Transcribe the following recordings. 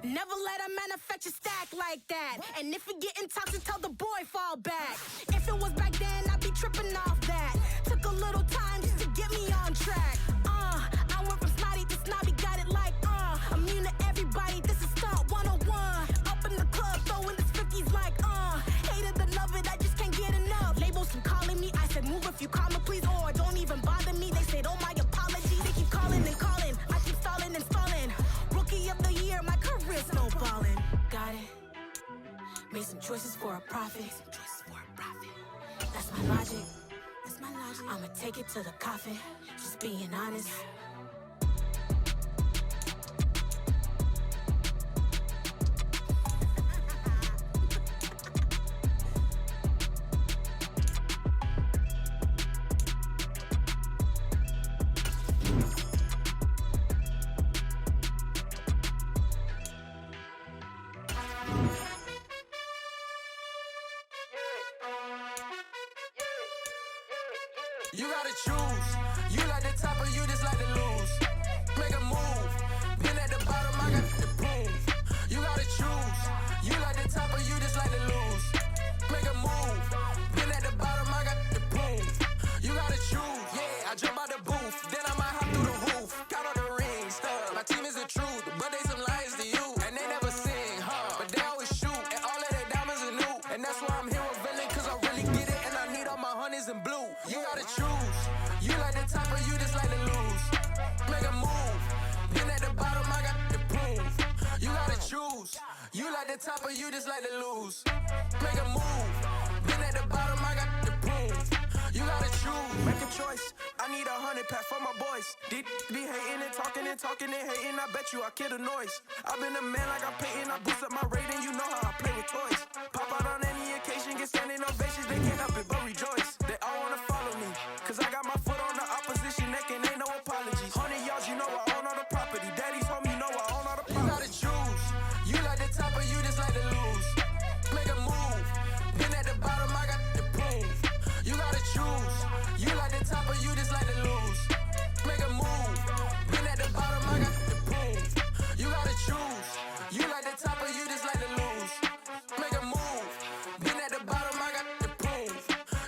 Never let a manufacture stack like that. And if it getting toxic, tell the boy fall back. If it was back then, I'd be tripping off that. Took a little time just to get me on track. I went from snotty to snobby, got it like immune to everybody, this is stunt 101. Up in the club, throwing this 50s like hate it or love it, I just can't get enough. Labels keep calling me, I said move if you call me please, or don't even bother me. They said oh my apologies, they keep calling and calling, I keep stalling and stalling. Rookie of the year, my career snowballing. Got it, made some choices for a profit. That's my logic, I'ma take it to the coffin, just being honest. You gotta choose. You like the top or you just like to lose. Make a move. Been at the bottom, I got the proof. You gotta choose. You like the top or you just like to lose. Make a move. Been at the bottom, I got the proof. You gotta choose. Yeah, I jump out the booth, then I might hop through the roof. Count on the rings, stuff. My team is the truth, but they some liars to you. And they never sing, but they always shoot. And all of their diamonds are new. And that's why I'm here with villain, cause I really get it. And I need all my honeys in blue. You gotta choose. You like the top or you just like to lose. Make a move. Been at the bottom, I got the proof. You gotta choose. You like the top or you just like to lose. Make a move. Been at the bottom, I got the proof. You gotta choose. Make a choice. I need 100 pack for my boys. Be hating and talking and hating. I bet you I kill the noise. I've been a man like I'm Peyton. I boost up my rating. You know how I play with toys. Pop out on any occasion, get standing ovations. They can't help it but rejoice. They all wanna follow me, cause I got my foot on the opposition neck and ain't no apologies. 100 yards, you know I own all the property. Daddy's home, you know I own all the property. You gotta choose. You like the top or you just like to lose. Make a move. Been at the bottom, I got the proof. You gotta choose. You like the top or you just like to lose. Make a move. Been at the bottom, I got the proof. You gotta choose. You like the top or you just like to lose. Make a move. Been at the bottom, I got the proof.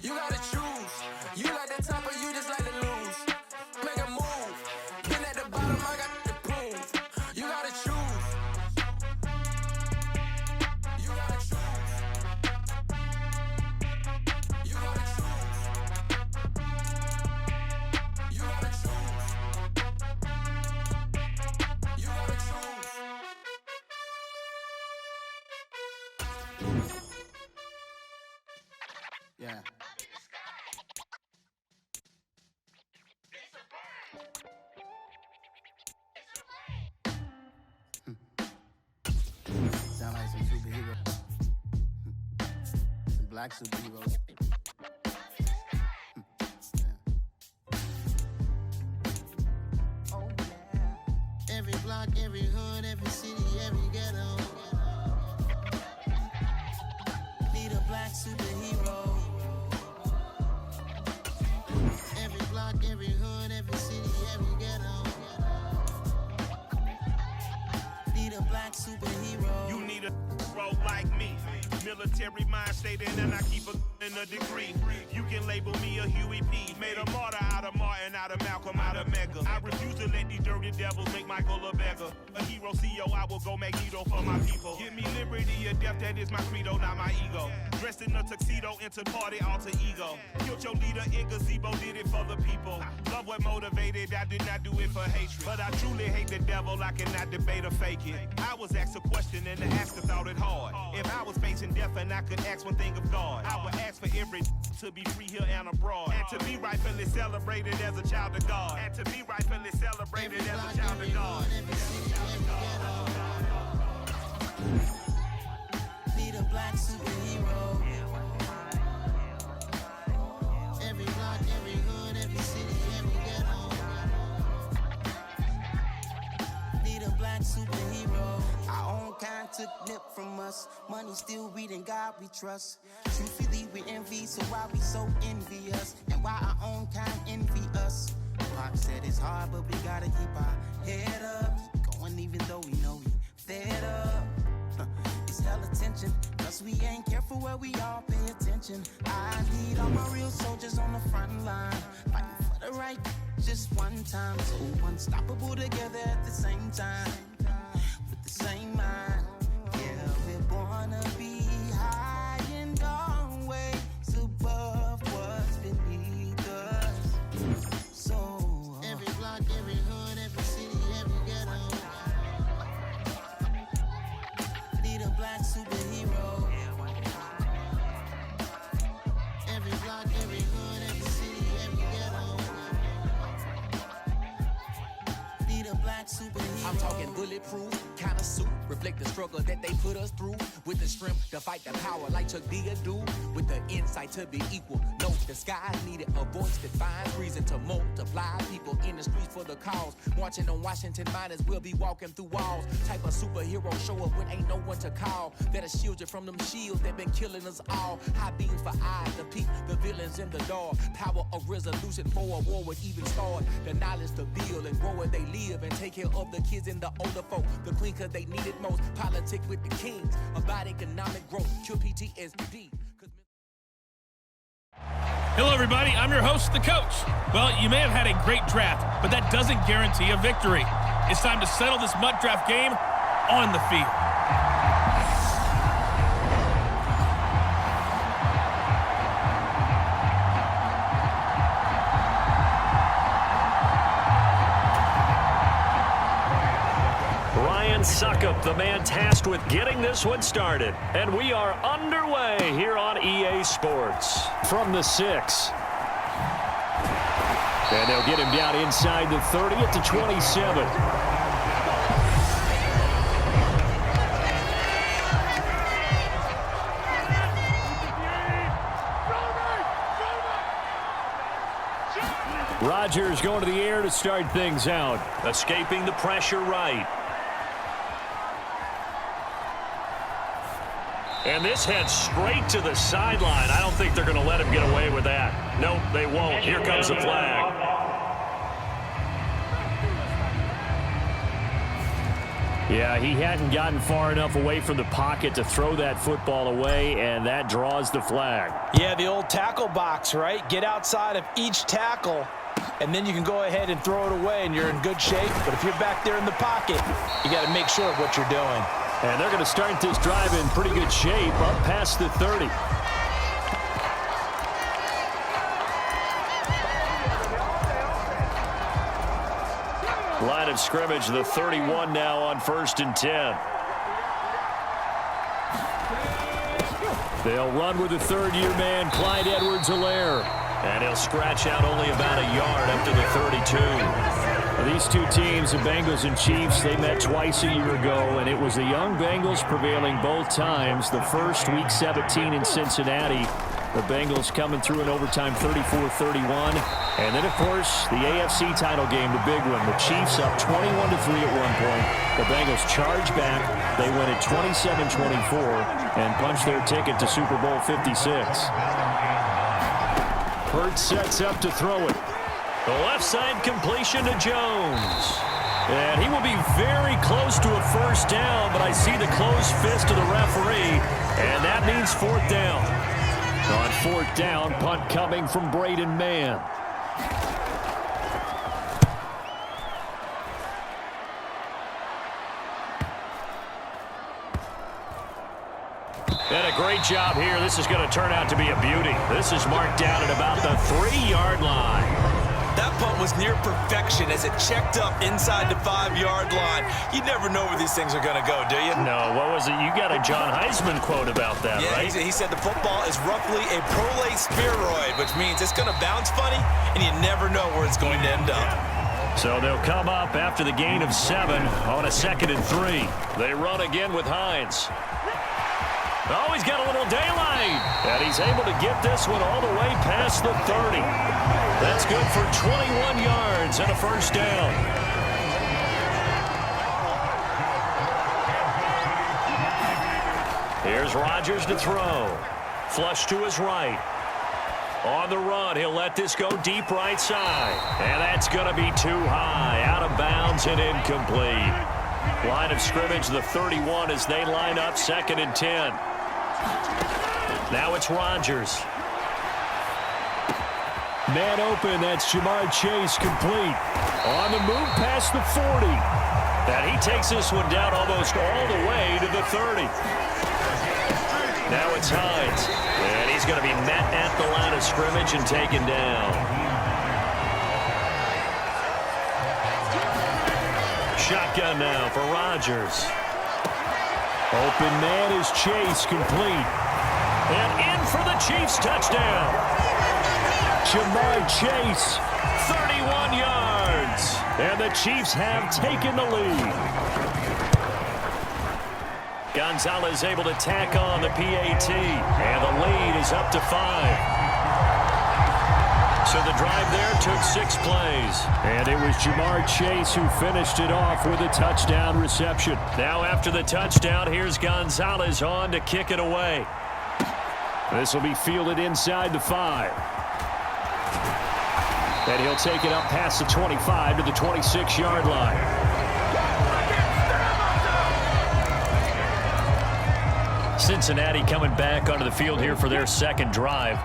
You gotta choose. You like the top or you just like to lose. Make a move. Been at the bottom, I got the proof. You gotta choose. You gotta choose. You gotta choose. You gotta choose. You gotta choose. Yeah. Sound like some superheroes. Some black superheroes. Oh yeah. Every block, every hood, every city, every ghetto. Need a black superhero. Every block, every hood, every city, every ghetto. Need a black superhero. You need a bro like me. Military mind state and I keep in a degree. You can label me a Huey P. Made a martyr out of Martin, out of Malcolm, out of Mega. I refuse to let these dirty devils make Michael a beggar. A hero CEO, I will go Magneto for my people. Give me liberty or death, that is my credo, not my ego. Dressed in a tuxedo, into party, alter ego. Killed your leader in gazebo, did it for the people. Love what motivated, I did not do it for hatred. But I truly hate the devil, I cannot debate or fake it. I was asked a question and the asker thought it hard. If I was facing death and I could ask one thing of God, I would ask for every to be free here and abroad. And to be rightfully celebrated as a child of God. And to be rightfully celebrated as a child of God. Need a black superhero. Every block, every hood, every city, every ghetto. Need a black superhero. Our own kind took nip from us. Money still reading God we trust. Truthfully we envy, so why we so envious? And why our own kind envy us? Pop said it's hard, but we gotta keep our head up. Keep going even though we know we fed up. Cause we ain't careful where we all pay attention. I need all my real soldiers on the front line, fighting for the right just one time. So unstoppable together at the same time, with the same mind. Yeah, we're born to be high and always above what's beneath us. So every block, every hood, every city, every ghetto need a black superhero. Every block, every hood, every city, every ghetto need a black superhero. I'm talking bulletproof kind of suit, reflect the struggle that they put us through. With the strength to fight the power like Chuck D do. With the insight to be equal. No, the sky needed a voice that finds reason to multiply. People in the streets for the cause. Marching on Washington, might as well be walking through walls. Type of superhero show up when ain't no one to call. That'll shield you from them shields that been killing us all. High beams for eyes to peep the villains in the dark. Power of resolution for a war would even start. The knowledge to build and grow where they live and take care of the kids and the older folk. The queen cause they need it most. Politic with the kings. About economic growth. Cure PTSD. Hello, everybody. I'm your host, The Coach. Well, you may have had a great draft, but that doesn't guarantee a victory. It's time to settle this mud draft game on the field. Suckup, the man tasked with getting this one started. And we are underway here on EA Sports. From the 6. And they'll get him down inside the 30 at the 27. Rodgers going to the air to start things out. Escaping the pressure right. And this heads straight to the sideline. I don't think they're going to let him get away with that. Nope, they won't. Here comes the flag. Yeah, he hadn't gotten far enough away from the pocket to throw that football away, and that draws the flag. Yeah, the old tackle box, right? Get outside of each tackle, and then you can go ahead and throw it away, and you're in good shape. But if you're back there in the pocket, you got to make sure of what you're doing. And they're going to start this drive in pretty good shape up past the 30. Line of scrimmage, the 31 now on 1st and 10. They'll run with the third-year man, Clyde Edwards-Helaire. And he'll scratch out only about a yard up to the 32. These two teams, the Bengals and Chiefs, they met twice a year ago, and it was the young Bengals prevailing both times. The first, Week 17 in Cincinnati, the Bengals coming through in overtime 34-31. And then, of course, the AFC title game, the big one. The Chiefs up 21-3 at one point. The Bengals charge back. They win it 27-24 and punch their ticket to Super Bowl 56. Hurts sets up to throw it. The left side completion to Jones. And he will be very close to a first down, but I see the closed fist of the referee, and that means 4th down. On 4th down, punt coming from Braden Mann. And a great job here. This is going to turn out to be a beauty. This is marked down at about the 3-yard line. That punt was near perfection as it checked up inside the 5-yard line. You never know where these things are going to go, do you? No, what was it? You got a John Heisman quote about that, right? Yeah, he said the football is roughly a prolate spheroid, which means it's going to bounce funny, and you never know where it's going to end up. So they'll come up after the gain of 7 on a 2nd and 3. They run again with Hines. Oh, he's got a little daylight. And he's able to get this one all the way past the 30. That's good for 21 yards and a first down. Here's Rodgers to throw. Flush to his right. On the run, he'll let this go deep right side. And that's going to be too high. Out of bounds and incomplete. Line of scrimmage, the 31 as they line up 2nd and 10. Now it's Rodgers. Man open, that's Jamar Chase complete. On the move past the 40. And he takes this one down almost all the way to the 30. Now it's Hines. And he's going to be met at the line of scrimmage and taken down. Shotgun now for Rodgers. Open man is Chase complete. And in for the Chiefs touchdown. Jamar Chase. 31 yards. And the Chiefs have taken the lead. Gonzalez able to tack on the PAT. And the lead is up to 5. So the drive there took 6 plays. And it was Jamar Chase who finished it off with a touchdown reception. Now after the touchdown, here's Gonzalez on to kick it away. This will be fielded inside the 5. And he'll take it up past the 25 to the 26-yard line. Cincinnati coming back onto the field here for their second drive.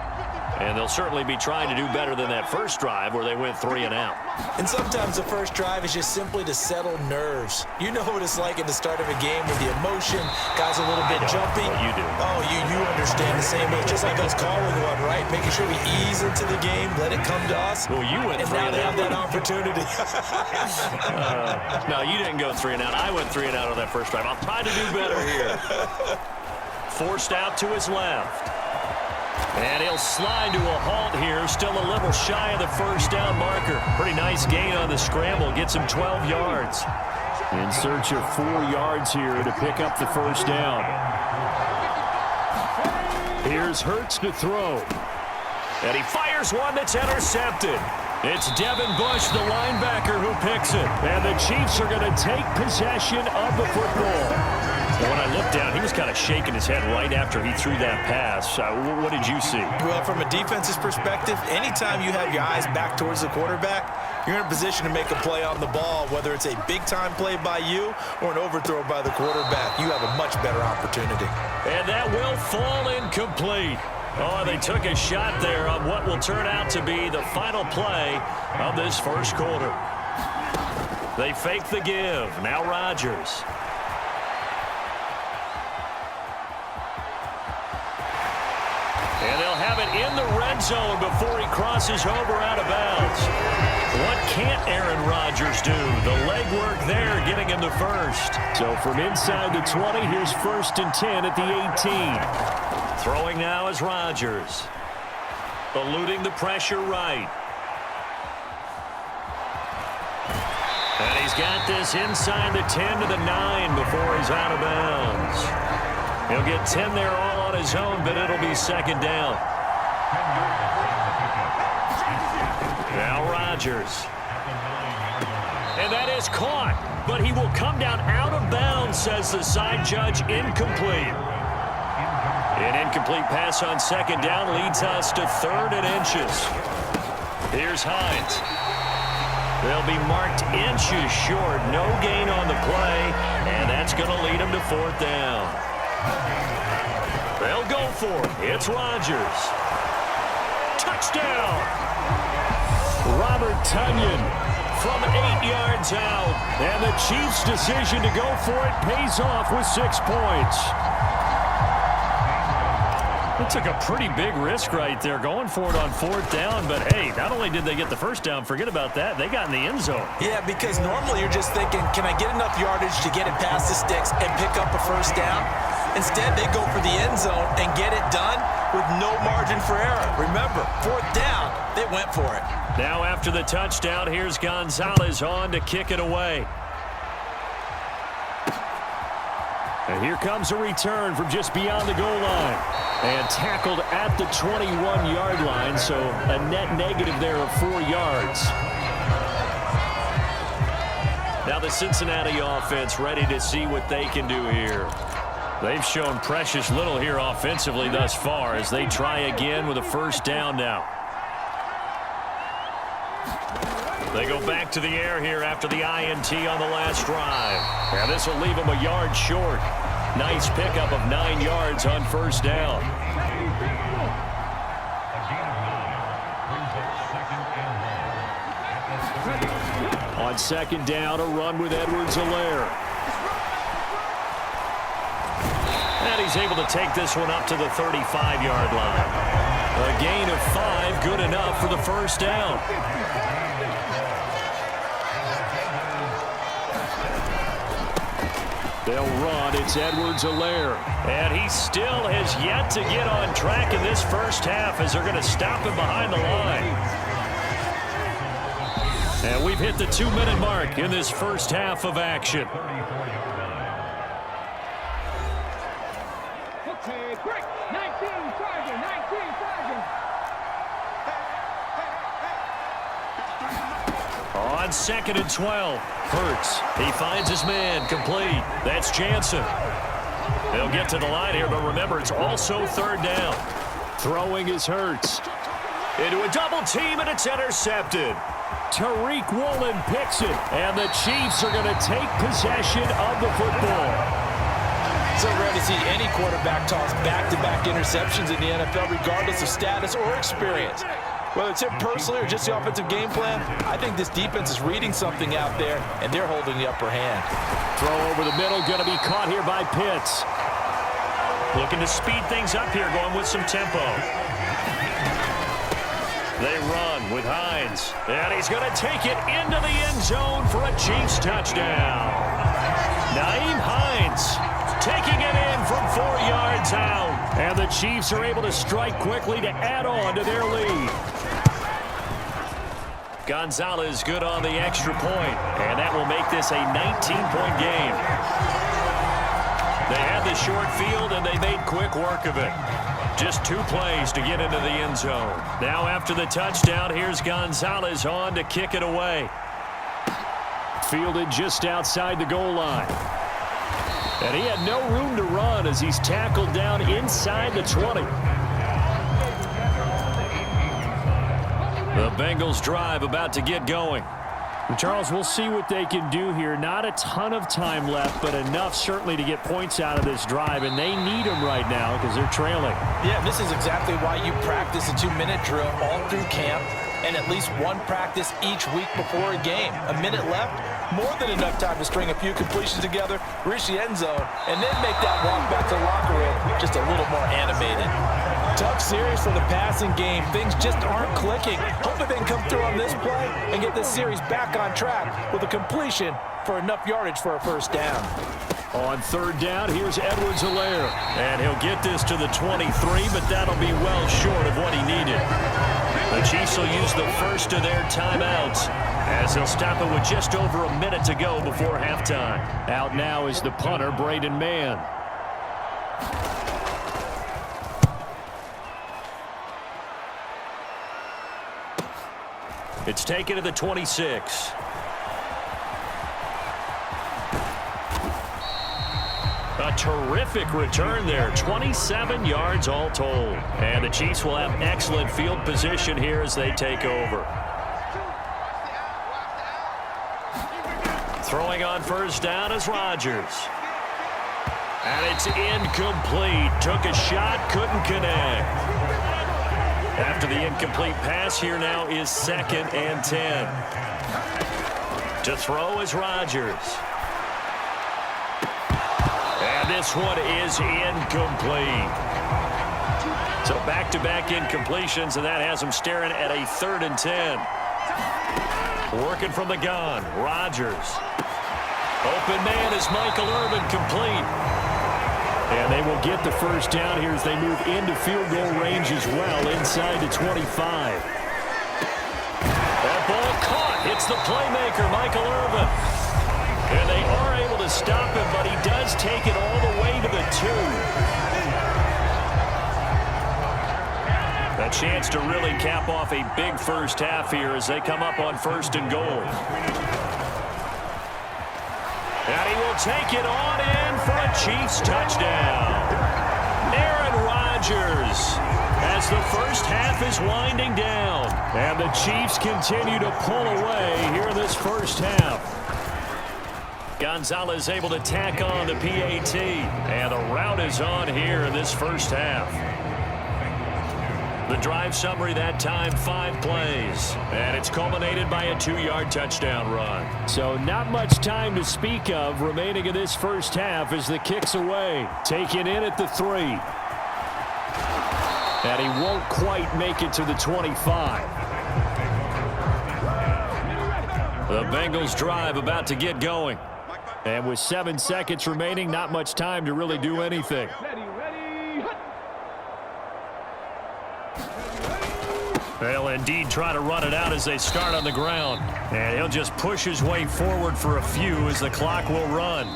And they'll certainly be trying to do better than that first drive where they went 3 and out. And sometimes the first drive is just simply to settle nerves. You know what it's like at the start of a game with the emotion, guys a little bit jumpy. Well, you do. Oh, you understand the same way. It's just like us calling one, right? Making sure we ease into the game, let it come to us. Well, you went 3 and now and they out. have that opportunity. No, you didn't go 3 and out. I went 3 and out on that first drive. I'll try to do better here. Forced out to his left. And he'll slide to a halt here. Still a little shy of the first down marker. Pretty nice gain on the scramble. Gets him 12 yards. In search of 4 yards here to pick up the first down. Here's Hurts to throw. And he fires one that's intercepted. It's Devin Bush, the linebacker, who picks it. And the Chiefs are going to take possession of the football. When I looked down, he was kind of shaking his head right after he threw that pass. What did you see? Well, from a defense's perspective, anytime you have your eyes back towards the quarterback, you're in a position to make a play on the ball, whether it's a big-time play by you or an overthrow by the quarterback. You have a much better opportunity. And that will fall incomplete. Oh, they took a shot there on what will turn out to be the final play of this first quarter. They fake the give. Now Rodgers. And they'll have it in the red zone before he crosses over out of bounds. What can't Aaron Rodgers do? The legwork there getting him the first. So from inside the 20, here's 1st and 10 at the 18. Throwing now is Rodgers. Eluding the pressure right. And he's got this inside the 10 to the 9 before he's out of bounds. He'll get 10 there all on his own, but it'll be second down. Now Rodgers. And that is caught, but he will come down out of bounds, says the side judge. Incomplete. An incomplete pass on second down leads us to 3rd and inches. Here's Hines. They'll be marked inches short. No gain on the play, and that's going to lead them to 4th down. They'll go for it. It's Rodgers. Touchdown! Robert Tonyan from 8 yards out. And the Chiefs' decision to go for it pays off with 6 points. It took a pretty big risk right there going for it on 4th down. But, hey, not only did they get the first down, forget about that, they got in the end zone. Yeah, because normally you're just thinking, can I get enough yardage to get it past the sticks and pick up a first down? Instead, they go for the end zone and get it done with no margin for error. Remember, 4th down, they went for it. Now after the touchdown, here's Gonzalez on to kick it away. And here comes a return from just beyond the goal line. And tackled at the 21-yard line, so a net negative there of 4 yards. Now the Cincinnati offense ready to see what they can do here. They've shown precious little here offensively thus far as they try again with a first down now. They go back to the air here after the INT on the last drive. Now this will leave them a yard short. Nice pickup of 9 yards on first down. On second down, a run with Edwards-Helaire. And he's able to take this one up to the 35-yard line. A gain of 5, good enough for the first down. They'll run. It's Edwards-Helaire. And he still has yet to get on track in this first half as they're going to stop him behind the line. And we've hit the 2-minute mark in this first half of action. Okay, quick. 19, Sergeant. 19, Sergeant. On second and 12, Hurts. He finds his man, complete. That's Jansen. They'll get to the line here, but remember, it's also third down. Throwing is Hurts. Into a double team, and it's intercepted. Tariq Woolen picks it, and the Chiefs are going to take possession of the football. So rare to see any quarterback toss back-to-back interceptions in the NFL, regardless of status or experience. Whether it's him personally or just the offensive game plan, I think this defense is reading something out there, and they're holding the upper hand. Throw over the middle, going to be caught here by Pitts. Looking to speed things up here, going with some tempo. They run with Hines, and he's going to take it into the end zone for a Chiefs touchdown. Nyheim Hines taking it in from 4 yards out. And the Chiefs are able to strike quickly to add on to their lead. Gonzalez good on the extra point, and that will make this a 19-point game. They had the short field, and they made quick work of it. Just 2 plays to get into the end zone. Now after the touchdown, here's Gonzalez on to kick it away. Fielded just outside the goal line. And he had no room to run as he's tackled down inside the 20. The Bengals drive about to get going. Charles, we'll see what they can do here. Not a ton of time left, but enough certainly to get points out of this drive, and they need them right now because they're trailing. Yeah, this is exactly why you practice a 2-minute drill all through camp and at least one practice each week before a game. A minute left, more than enough time to string a few completions together, reach the end zone, and then make that walk back to the locker room just a little more animated. Tough series for the passing game. Things just aren't clicking. Hoping they can come through on this play and get this series back on track with a completion for enough yardage for a first down. On third down, here's Edwards-Helaire. And he'll get this to the 23, but that'll be well short of what he needed. The Chiefs will use the first of their timeouts as they'll stop it with just over a minute to go before halftime. Out now is the punter, Braden Mann. It's taken to the 26. A terrific return there. 27 yards all told. And the Chiefs will have excellent field position here as they take over. Throwing on first down is Rodgers. And it's incomplete. Took a shot, couldn't connect. After the incomplete pass, here now is 2nd and 10. To throw is Rodgers. And this one is incomplete. So back-to-back incompletions, and that has them staring at a 3rd and 10. Working from the gun, Rodgers. Open man is Michael Irvin, complete. And they will get the first down here as they move into field goal range as well, inside the 25. That ball caught, hits the playmaker, Michael Irvin. And they are able to stop him, but he does take it all the way to the 2. A chance to really cap off a big first half here as they come up on 1st and goal. And he will take it on in for a Chiefs touchdown. Aaron Rodgers as the first half is winding down. And the Chiefs continue to pull away here in this first half. Gonzalez able to tack on the PAT. And the route is on here in this first half. The drive summary that time, 5 plays. And it's culminated by a 2-yard touchdown run. So not much time to speak of remaining in this first half as the kick's away. Taken in at the 3. And he won't quite make it to the 25. The Bengals drive about to get going. And with 7 seconds remaining, not much time to really do anything. They'll indeed try to run it out as they start on the ground. And he'll just push his way forward for a few as the clock will run.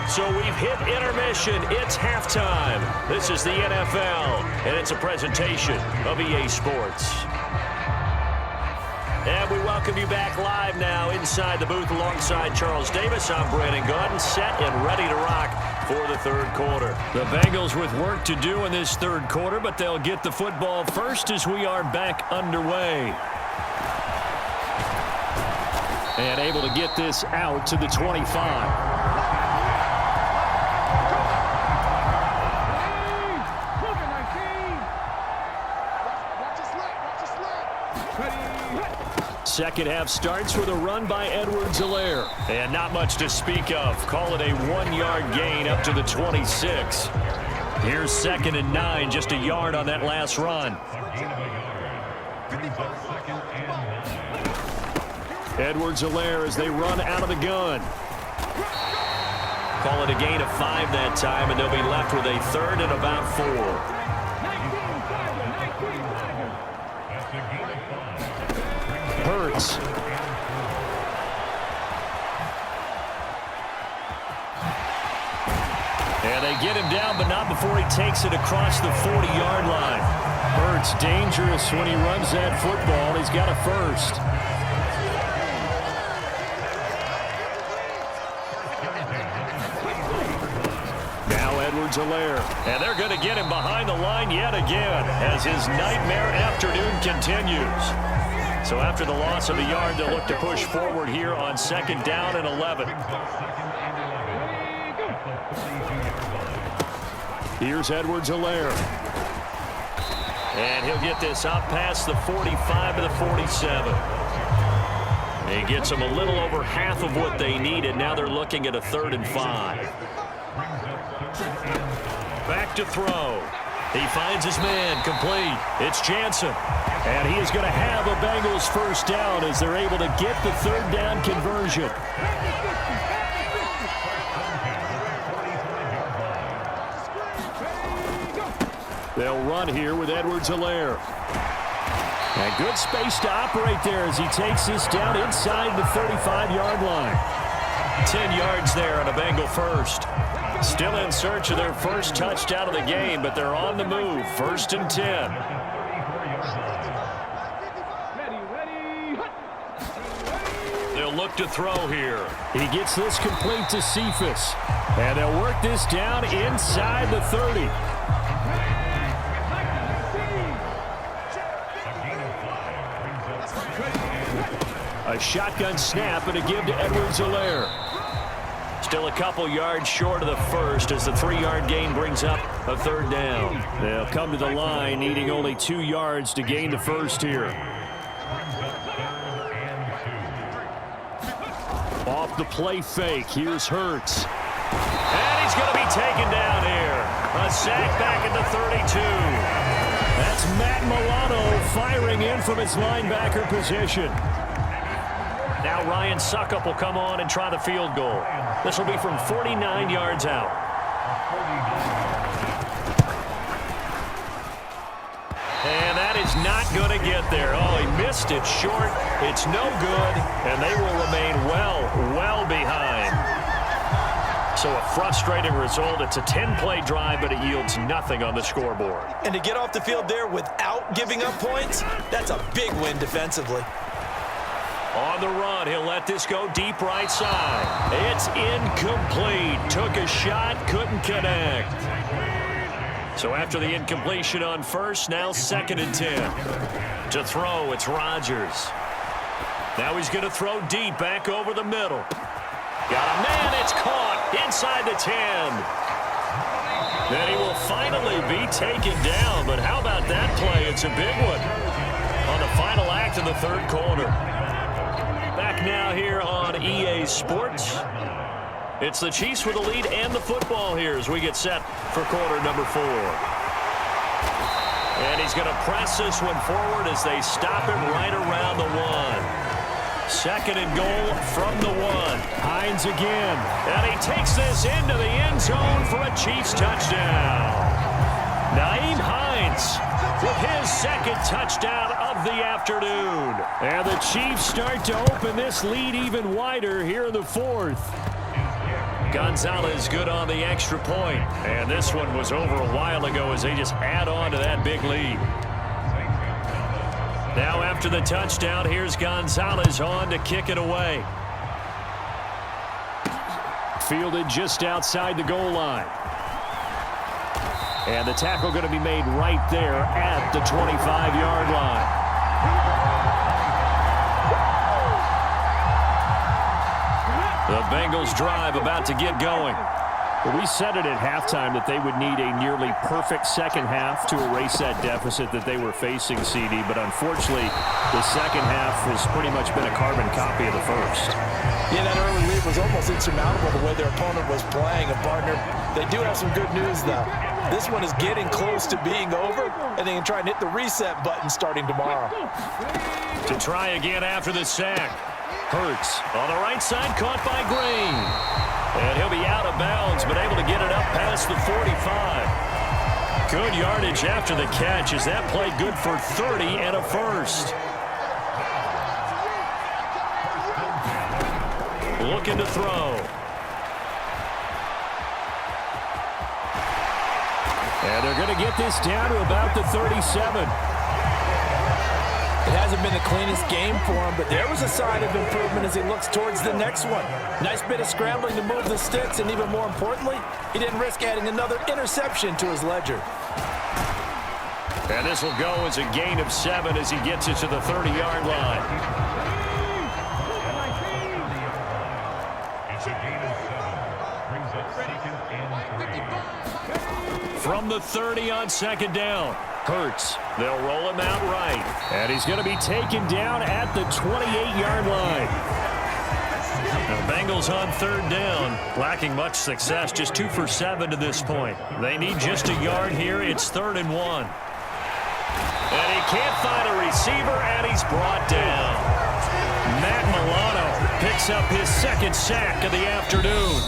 So we've hit intermission. It's halftime. This is the NFL, and it's a presentation of EA Sports. And we welcome you back live now inside the booth alongside Charles Davis. I'm Brandon Gaudin, set and ready to rock for the third quarter. The Bengals with work to do in this third quarter, but they'll get the football first as we are back underway. And able to get this out to the 25. Second half starts with a run by Edwards-Helaire. And not much to speak of. Call it a 1-yard gain up to the 26. Here's 2nd and 9, just a yard on that last run. Edwards-Helaire as they run out of the gun. Call it a gain of 5 that time, and they'll be left with a 3rd and about 4. Hurts. And they get him down, but not before he takes it across the 40-yard line. Hurts dangerous when he runs that football. He's got a first. Now Edwards-Helaire. And they're going to get him behind the line yet again as his nightmare afternoon continues. So after the loss of a yard, they'll look to push forward here on 2nd down and 11. Here's Edwards-Helaire. And he'll get this up past the 45 to the 47. He gets them a little over half of what they needed. Now they're looking at a 3rd and 5. Back to throw. He finds his man, complete. It's Jansen. And he is going to have a Bengals first down as they're able to get the 3rd down conversion. They'll run here with Edwards-Helaire. And good space to operate there as he takes this down inside the 35-yard line. 10 yards there on a Bengal first. Still in search of their first touchdown of the game, but they're on the move. 1st and 10. They'll look to throw here. He gets this complete to Cephas. And they'll work this down inside the 30. A shotgun snap and a give to Edwards-Helaire. Still a couple yards short of the first as the 3-yard gain brings up a 3rd down. They'll come to the line needing only 2 yards to gain the first here. Off the play fake, here's Hurts. And he's going to be taken down here. A sack back at the 32. That's Matt Milano firing in from his linebacker position. Now Ryan Suckup will come on and try the field goal. This will be from 49 yards out. And that is not going to get there. Oh, he missed it short. It's no good, and they will remain well behind. So a frustrating result. It's a 10-play drive, but it yields nothing on the scoreboard. And to get off the field there without giving up points, that's a big win defensively. On the run, he'll let this go deep right side. It's incomplete. Took a shot, couldn't connect. So after the incompletion on first, now 2nd and 10. To throw, it's Rodgers. Now he's going to throw deep back over the middle. Got a man. It's caught inside the 10. Then he will finally be taken down. But how about that play? It's a big one on the final act of the third quarter. Back now here on EA Sports. It's the Chiefs with the lead and the football here as we get set for quarter number 4. And he's going to press this one forward as they stop him right around the 1. Second and goal from the 1. Hines again. And he takes this into the end zone for a Chiefs touchdown. Nyheim Hines with his second touchdown of the afternoon. And the Chiefs start to open this lead even wider here in the 4th. Gonzalez good on the extra point. And this one was over a while ago as they just add on to that big lead. Now after the touchdown, here's Gonzalez on to kick it away. Fielded just outside the goal line. And the tackle going to be made right there at the 25-yard line. The Bengals drive about to get going. Well, we said it at halftime that they would need a nearly perfect second half to erase that deficit that they were facing, CD. But unfortunately, the second half has pretty much been a carbon copy of the first. Yeah, that early lead was almost insurmountable the way their opponent was playing. And, partner, they do have some good news, though. This one is getting close to being over, and they can try and hit the reset button starting tomorrow. To try again after the sack. Hurts on the right side, caught by Green. And he'll be out of bounds, but able to get it up past the 45. Good yardage after the catch. Is that play good for 30 and a first? Looking to throw. And they're going to get this down to about the 37. It hasn't been the cleanest game for him, but there was a sign of improvement as he looks towards the next one. Nice bit of scrambling to move the sticks, and even more importantly, he didn't risk adding another interception to his ledger. And this will go as a gain of 7 as he gets it to the 30-yard line. It's a gain of 7. Brings up second and 3. From the 30 on second down. Hurts. They'll roll him out right. And he's going to be taken down at the 28-yard line. The Bengals on third down, lacking much success, just 2 for 7 to this point. They need just a yard here. It's 3rd and 1. And he can't find a receiver, and he's brought down. Matt Milano picks up his second sack of the afternoon.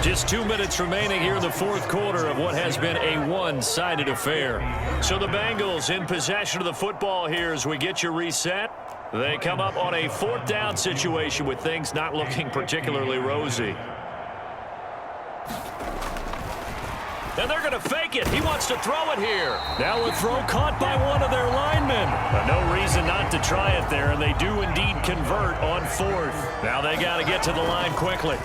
Just 2 minutes remaining here in the fourth quarter of what has been a one-sided affair. So the Bengals in possession of the football here as we get you reset. They come up on a 4th down situation with things not looking particularly rosy. And they're going to fake it. He wants to throw it here. Now a throw caught by one of their linemen. But no reason not to try it there, and they do indeed convert on 4th. Now they got to get to the line quickly.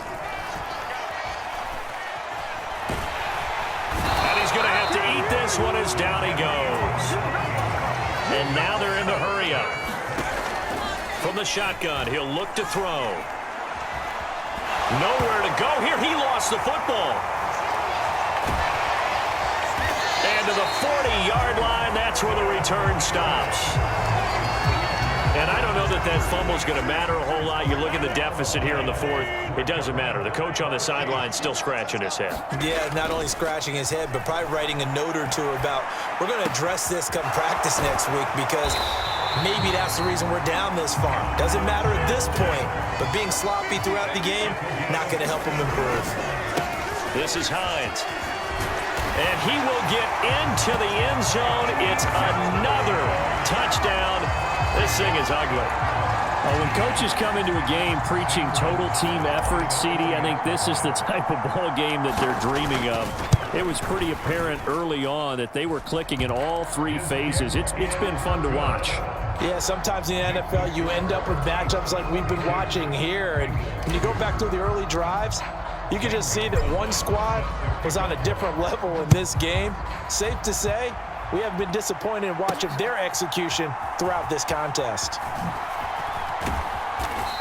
Going to have to eat this one as down he goes. And now they're in the hurry up. From the shotgun, he'll look to throw. Nowhere to go here. He lost the football. And to the 40-yard line, that's where the return stops. And I don't know that that fumble is going to matter a whole lot. You look at the deficit here in the 4th. It doesn't matter. The coach on the sideline still scratching his head. Yeah, not only scratching his head, but probably writing a note or two about, we're going to address this come practice next week because maybe that's the reason we're down this far. Doesn't matter at this point, but being sloppy throughout the game, not going to help him improve. This is Hines. And he will get into the end zone. It's another touchdown. This thing is ugly. Well, when coaches come into a game preaching total team effort, CD, I think this is the type of ball game that they're dreaming of. It was pretty apparent early on that they were clicking in all 3 phases. It's been fun to watch. Yeah, sometimes in the NFL you end up with matchups like we've been watching here. And when you go back to the early drives, you can just see that one squad was on a different level in this game. Safe to say, we haven't been disappointed in watching their execution throughout this contest.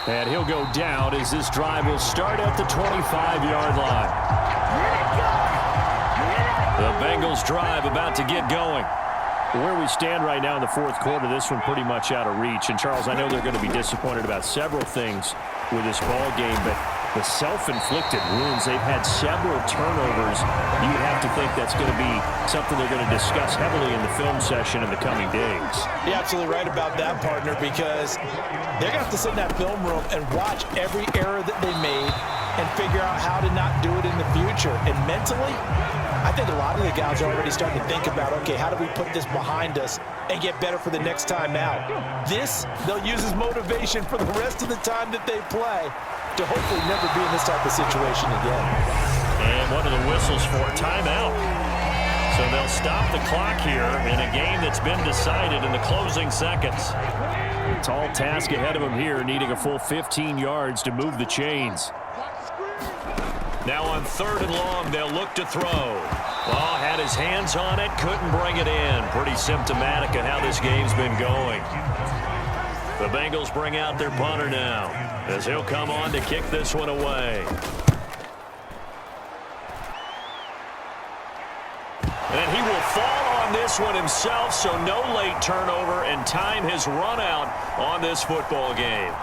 And he'll go down as this drive will start at the 25-yard line. The Bengals drive about to get going. Where we stand right now in the fourth quarter, this one pretty much out of reach. And, Charles, I know they're going to be disappointed about several things with this ball game, but the self-inflicted wounds, they've had several turnovers. You'd have to think that's going to be something they're going to discuss heavily in the film session in the coming days. You're absolutely right about that, partner, because they're going to have to sit in that film room and watch every error that they made and figure out how to not do it in the future. And mentally, I think a lot of the guys are already starting to think about, okay, how do we put this behind us and get better for the next time out? This, they'll use as motivation for the rest of the time that they play to hopefully never be in this type of situation again. And one of the whistles for timeout. So they'll stop the clock here in a game that's been decided in the closing seconds. Tall task ahead of them here, needing a full 15 yards to move the chains. Now on 3rd and long, they'll look to throw. Well, had his hands on it, couldn't bring it in. Pretty symptomatic of how this game's been going. The Bengals bring out their punter now, as he'll come on to kick this one away. And he will fall on this one himself, so no late turnover, and time has run out on this football game.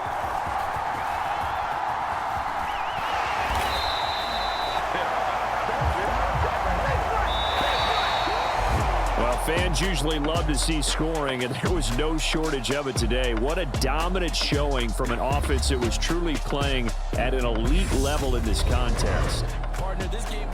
Fans usually love to see scoring, and there was no shortage of it today. What a dominant showing from an offense that was truly playing at an elite level in this contest. Partner, this game